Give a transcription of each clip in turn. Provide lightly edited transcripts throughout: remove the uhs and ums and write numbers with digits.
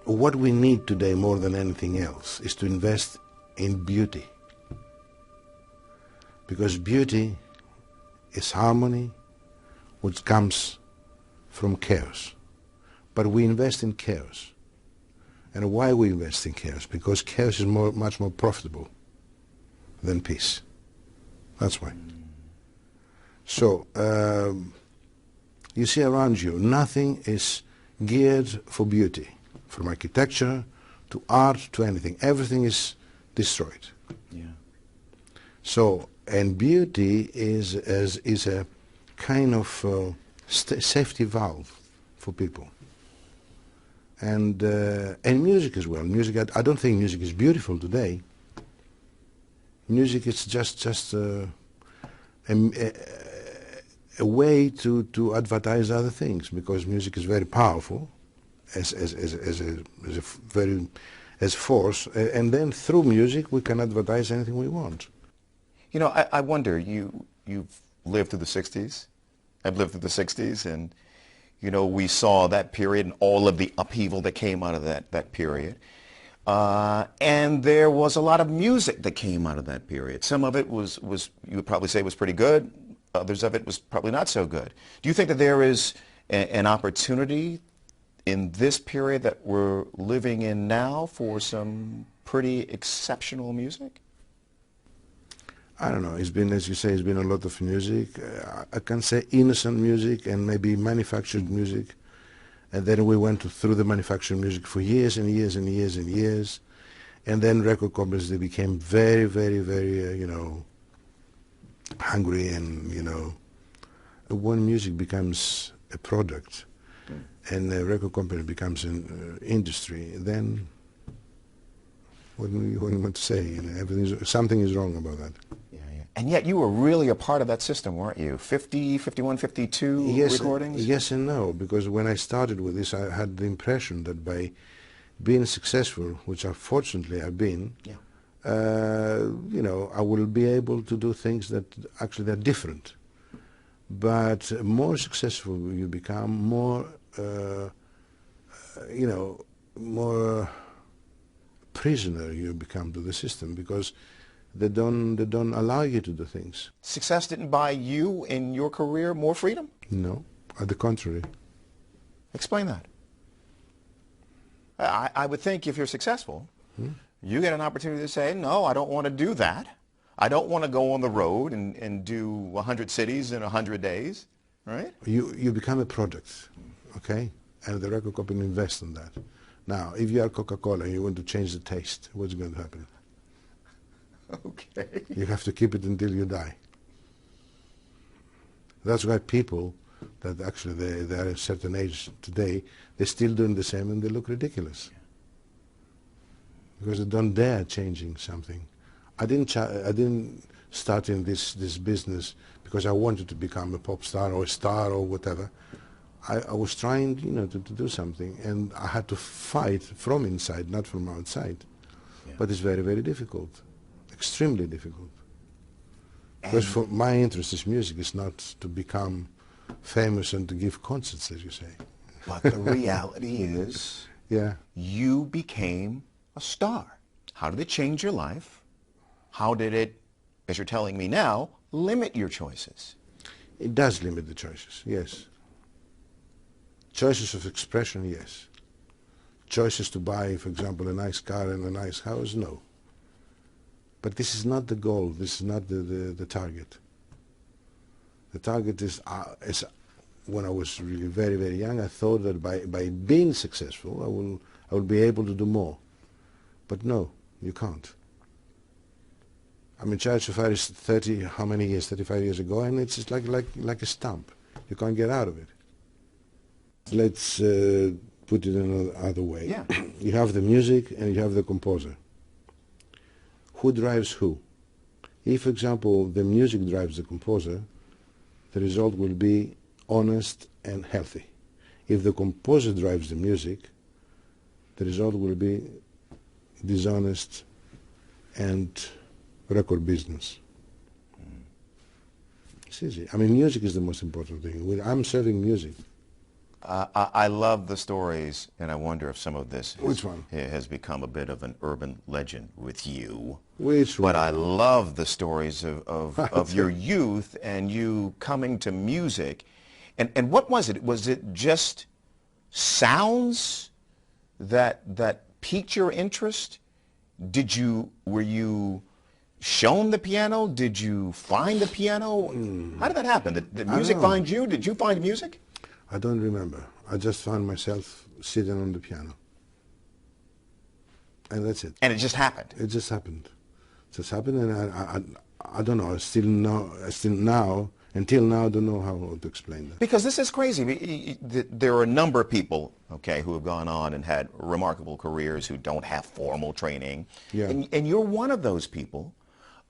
What we need today more than anything else is to invest in beauty. Because beauty is harmony, which comes from chaos. But we invest in chaos. And why we invest in chaos? Because chaos is much more profitable than peace. That's why. So, you see around you, nothing is geared for beauty. From architecture to art to anything. Everything is destroyed. Yeah. So, and beauty is a kind of safety valve for people. And music as well. Music, I don't think music is beautiful today. Music is just a way to advertise other things, because music is very powerful as force, and then through music we can advertise anything we want. You know, I wonder, you've lived through the 60s. I've lived through the 60s, and you know, we saw that period and all of the upheaval that came out of that period. And there was a lot of music that came out of that period. Some of it was you would probably say was pretty good. Others of it was probably not so good. Do you think that there is an opportunity in this period that we're living in now for some pretty exceptional music? I don't know. It's been, as you say, it's been a lot of music. I can say innocent music and maybe manufactured music. And then we went through the manufactured music for years and years and years and years. And then record companies, they became very, very, very, you know, hungry, and, you know, when music becomes a product and a record company becomes an industry, then what do you want to say? You know, something is wrong about that. Yeah, yeah. And yet you were really a part of that system, weren't you? 50, 51, 52 recordings? Yes and no, because when I started with this, I had the impression that by being successful, which unfortunately I've been, yeah. You know, I will be able to do things that actually are different. But more successful you become, more, you know, more prisoner you become to the system, because they don't allow you to do things. Success didn't buy you in your career more freedom? No, on the contrary. Explain that. I would think if you're successful, you get an opportunity to say, no, I don't want to do that. I don't want to go on the road and do 100 cities in 100 days, right? You become a product, okay? And the record company invests in that. Now, if you are Coca-Cola and you want to change the taste, what's going to happen? Okay. You have to keep it until you die. That's why people that actually they are at a certain age today, they're still doing the same and they look ridiculous. Because they don't dare changing something. I didn't start in this business because I wanted to become a pop star or a star or whatever. I was trying, you know, to do something, and I had to fight from inside, not from outside. Yeah. But it's very, very difficult, extremely difficult. Because for my interest is music, is not to become famous and to give concerts, as you say. But the reality is, yeah, you became a star. How did it change your life? How did it, as you're telling me now, limit your choices? It does limit the choices, yes. Choices of expression, yes. Choices to buy, for example, a nice car and a nice house, no. But this is not the goal, this is not the target. The target is when I was really very, very young, I thought that by being successful, I will be able to do more. But no, you can't. I mean, Child So Far is 30, how many years, 35 years ago, and it's just like a stump. You can't get out of it. Let's put it another way. Yeah. You have the music and you have the composer. Who drives who? If, for example, the music drives the composer, the result will be honest and healthy. If the composer drives the music, the result will be dishonest and record business. It's easy. I mean, music is the most important thing. I'm serving music. I love the stories, and I wonder if some of this Which one? has become a bit of an urban legend with you. Which one? But I love the stories of your youth and you coming to music. And what was it? Was it just sounds that piqued your interest? Were you shown the piano? Did you find the piano? How did that happen? Did music find you? Did you find music? I don't remember. I just found myself sitting on the piano. And that's it. And it just happened. It just happened. It just happened, and I don't know. Until now, I don't know how to explain that. Because this is crazy. There are a number of people, okay, who have gone on and had remarkable careers who don't have formal training. Yeah. And you're one of those people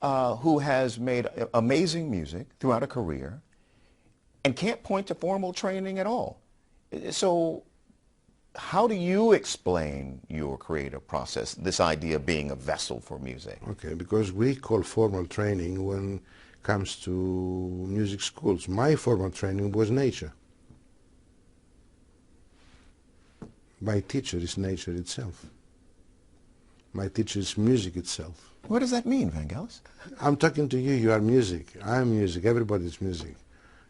who has made amazing music throughout a career and can't point to formal training at all. So how do you explain your creative process, this idea of being a vessel for music? Okay, because we call formal training when it comes to music schools. My formal training was nature. My teacher is nature itself. My teacher is music itself. What does that mean, Vangelis? I'm talking to you. You are music. I am music. Everybody's music.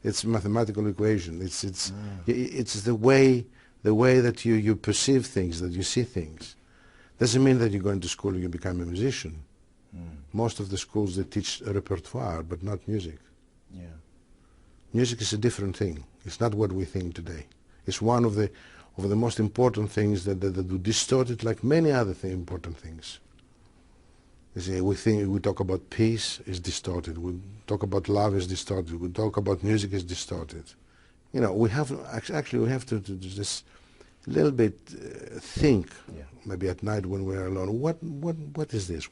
It's a mathematical equation. It's the way that you perceive things, that you see things. Doesn't mean that you go into school and you become a musician. Most of the schools, they teach a repertoire, but not music. Yeah. Music is a different thing. It's not what we think today. It's one of the most important things that do distort it, like many other important things. You see, we talk about peace, is distorted. We talk about love, is distorted. We talk about music, is distorted. You know, we have to just a little bit think, maybe at night when we're alone. What is this?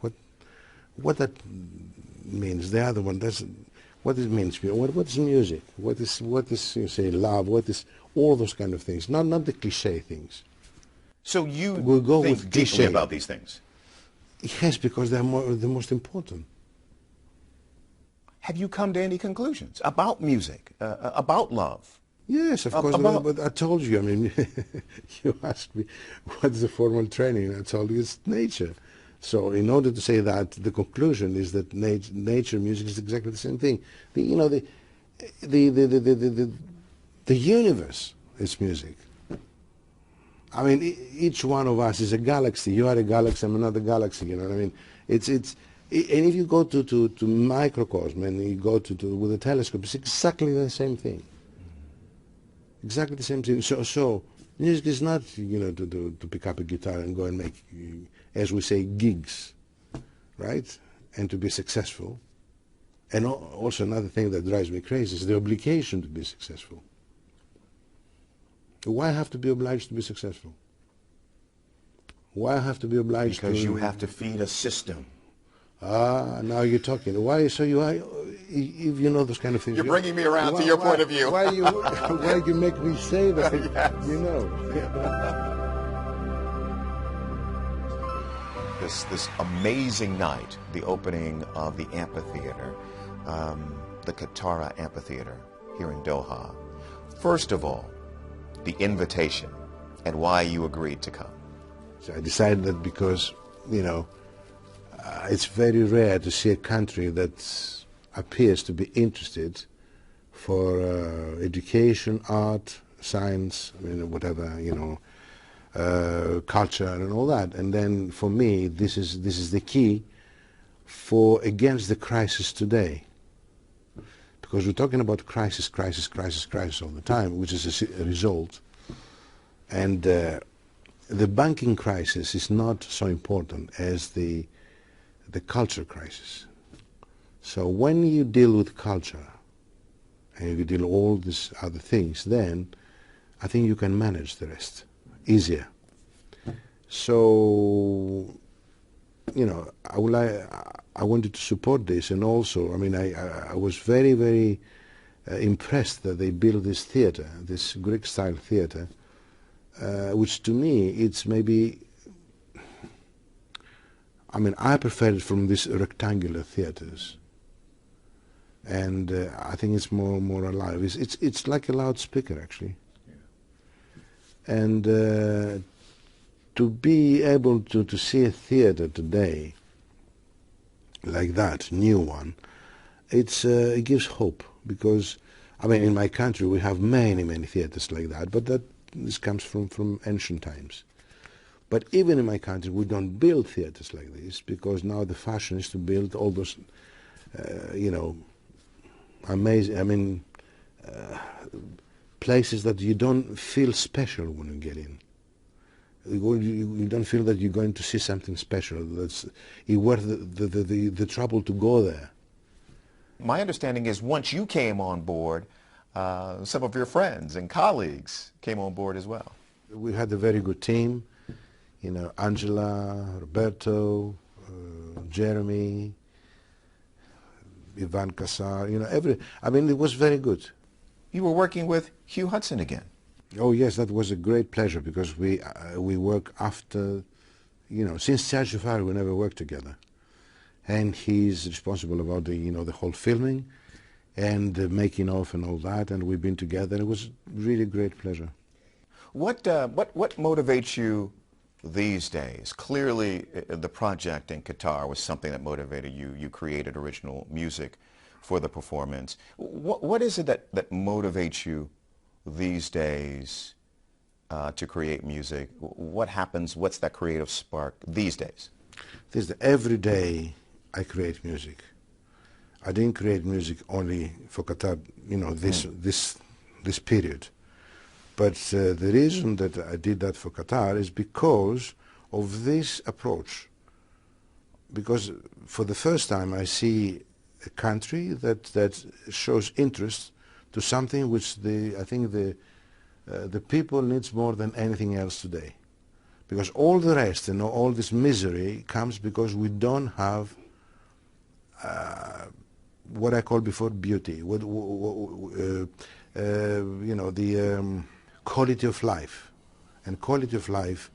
What that means? The other one doesn't. What it means? What is music? What is you say love? What is all those kind of things? Not the cliche things. So you We'll go think with deeply cliche. about these things. Yes, because they're the most important. Have you come to any conclusions about music, about love? Yes, of course. But I told you. I mean, you asked me what's the formal training. I told you it's nature. So in order to say that, the conclusion is that nature music is exactly the same thing. The universe is music. I mean, each one of us is a galaxy. You are a galaxy, I'm another galaxy. You know what I mean? And if you go to microcosm and you go with a telescope, it's exactly the same thing. Exactly the same thing. So music is not, to pick up a guitar and go and make, as we say, gigs, right? And to be successful. And also another thing that drives me crazy is the obligation to be successful. Why have to be obliged to be successful? Why have to be obliged to... Because you have to feed a system. Now you're talking. Why? So if you know those kind of things... You're bringing me around to your point of view. Why you make me say that? Yes. You know. This amazing night, the opening of the amphitheater, the Katara Amphitheater here in Doha. First of all, the invitation and why you agreed to come. So I decided that because, it's very rare to see a country that appears to be interested for education, art, science, whatever, culture and all that. And then for me, this is the key against the crisis today. Because we're talking about crisis all the time, which is a result. And the banking crisis is not so important as the culture crisis. So when you deal with culture and you deal with all these other things, then I think you can manage the rest easier. So, I wanted to support this, and also, I was very, very impressed that they built this theater, this Greek-style theater, which to me, it's maybe, I prefer it from these rectangular theaters, and I think it's more alive. It's like a loudspeaker, actually. And to be able to see a theater today like that, new one, it gives hope, because, I mean, in my country we have many, many theaters like that, but this comes from ancient times. But even in my country we don't build theaters like this, because now the fashion is to build all those, amazing, I mean, places that you don't feel special when you get in. You don't feel that you're going to see something special. That's worth the trouble to go there. My understanding is once you came on board, some of your friends and colleagues came on board as well. We had a very good team. Angela, Roberto, Jeremy, Ivan Kassar. I mean, it was very good. You were working with Hugh Hudson again. Oh yes, that was a great pleasure, because we work after, since Sergio Fari we never worked together, and he's responsible about the whole filming and the making of and all that, and we've been together. It was really a great pleasure. What motivates you these days? Clearly, the project in Qatar was something that motivated you. You created original music for the performance. What is it that motivates you these days to create music? What happens? What's that creative spark these days? Every day I create music. I didn't create music only for Qatar, this period. But the reason that I did that for Qatar is because of this approach. Because for the first time I see a country that shows interest to something which I think the people needs more than anything else today. Because all the rest and all this misery comes because we don't have what I called before beauty, the quality of life. And quality of life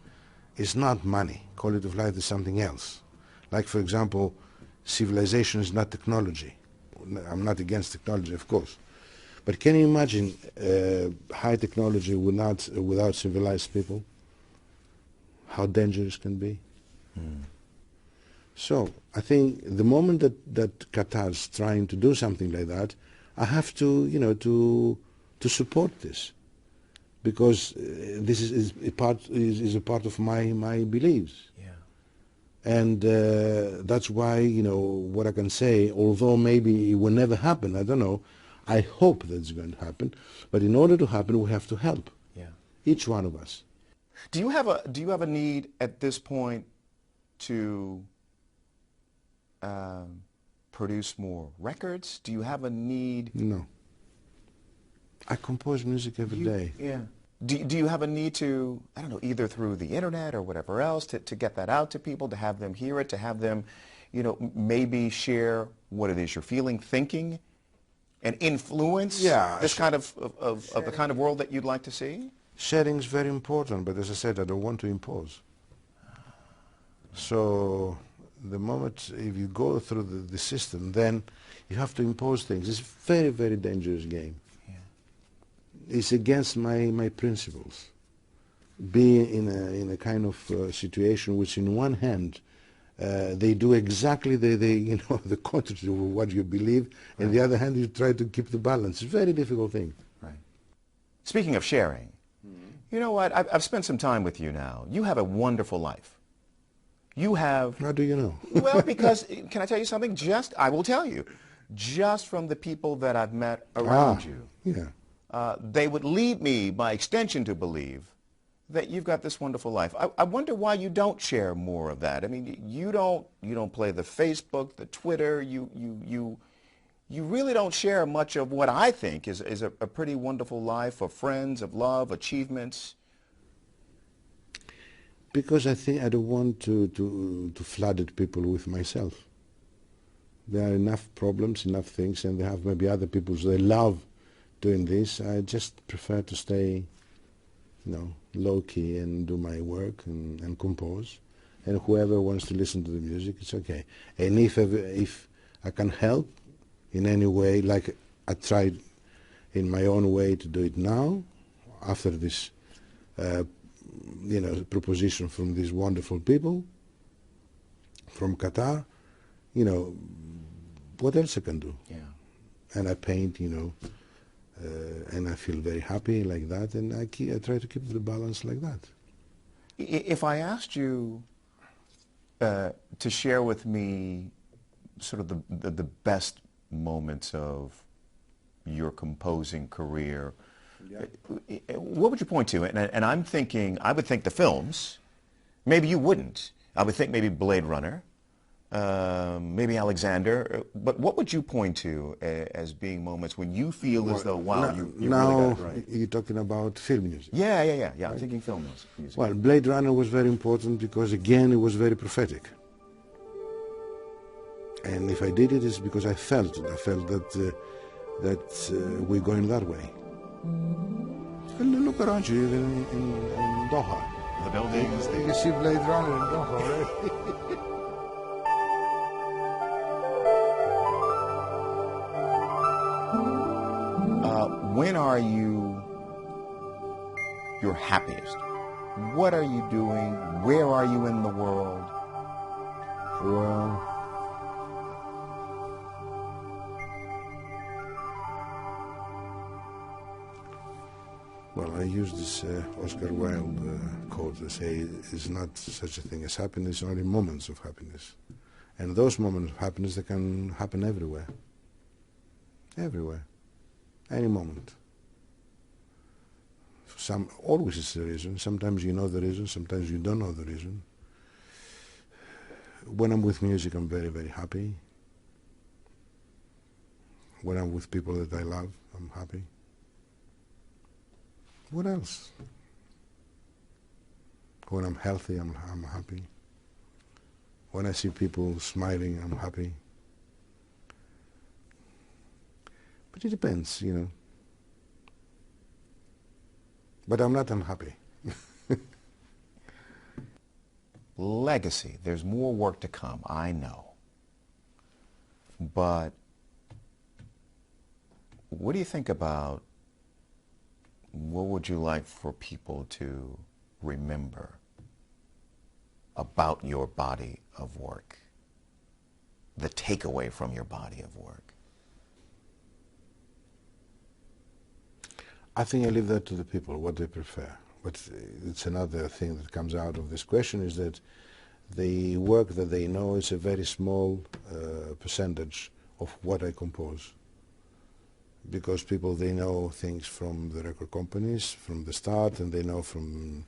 is not money. Quality of life is something else. Like, for example, civilization is not technology. I'm not against technology, of course. But can you imagine high technology without civilized people? How dangerous it can be? Mm. So I think the moment that Qatar is trying to do something like that, I have to, to support this, because this is a part of my beliefs. Yeah. And that's why, what I can say, although maybe it will never happen, I don't know, I hope that it's going to happen. But in order to happen, we have to help. Yeah. Each one of us. Do you have a need at this point to produce more records? Do you have a need? No. I compose music every day. Yeah. Do you have a need to, I don't know, either through the internet or whatever else, to get that out to people, to have them hear it, to have them, maybe share what it is you're feeling, thinking, and influence this kind of the kind of world that you'd like to see? Sharing is very important, but as I said, I don't want to impose. So the moment, if you go through the system, then you have to impose things. It's a very, very dangerous game. Yeah. It's against my principles. Being in a kind of situation which, in one hand, they do exactly the contrary to what you believe, right. And the other hand, you try to keep the balance. It's a very difficult thing. Right. Speaking of sharing, you know what? I've spent some time with you now. You have a wonderful life. You have... How do you know? Well, because, can I tell you something? I will tell you, just from the people that I've met around you, yeah. They would lead me, by extension, to believe that you've got this wonderful life. I wonder why you don't share more of that. I mean, you don't play the Facebook, the Twitter. You really don't share much of what I think is a pretty wonderful life of friends, of love, achievements. Because I think I don't want to flood people with myself. There are enough problems, enough things, and they have maybe other people who they love doing this. I just prefer to stay, low-key and do my work and compose. And whoever wants to listen to the music, it's okay. And if I can help in any way, like I tried in my own way to do it now, after this proposition from these wonderful people from Qatar. What else I can do? Yeah. And I paint, and I feel very happy like that, and I try to keep the balance like that. If I asked you to share with me sort of the best moments of your composing career, what would you point to? And I'm thinking, I would think the films. Maybe you wouldn't. I would think maybe Blade Runner, maybe Alexander. But what would you point to as being moments when you feel as though, wow, you really got it right? You're talking about film music. Yeah. Right? I'm thinking film music. Well, Blade Runner was very important because, again, it was very prophetic. And if I did it, it's because I felt it. I felt that we're going that way. And look around you, even in Doha. The buildings. You see Blade Runner in Doha, right? When are you your happiest? What are you doing? Where are you in the world? Well, I use this Oscar Wilde quote. They say, it's not such a thing as happiness, only moments of happiness. And those moments of happiness, they can happen everywhere. Everywhere. Any moment. Always is the reason. Sometimes you know the reason, sometimes you don't know the reason. When I'm with music, I'm very, very happy. When I'm with people that I love, I'm happy. What else? When I'm healthy, I'm happy. When I see people smiling, I'm happy. But it depends, But I'm not unhappy. Legacy. There's more work to come, I know. But what do you think about, what would you like for people to remember about your body of work? The takeaway from your body of work? I think I leave that to the people, what they prefer. But it's another thing that comes out of this question is that the work that they know is a very small percentage of what I compose. Because people, they know things from the record companies, from the start, and they know from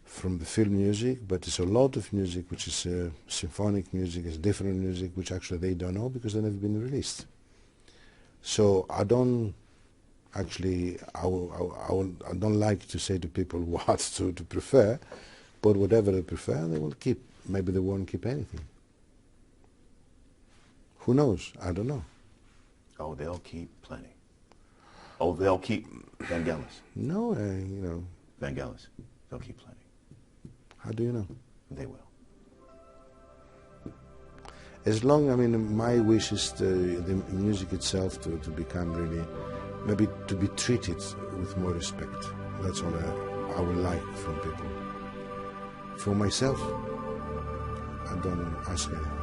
the film music, but it's a lot of music which is symphonic music, is different music, which actually they don't know because they've never been released. So I don't actually, I don't like to say to people what to prefer, but whatever they prefer, they will keep. Maybe they won't keep anything. Who knows? I don't know. Oh, they'll keep plenty. Oh, they'll keep Vangelis. No, Vangelis. They'll keep plenty. How do you know? They will. As long, my wish is the music itself to become really, maybe to be treated with more respect. That's all I would like from people. For myself, I don't ask anything.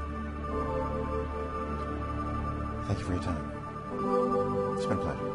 Thank you for your time. It's been a pleasure.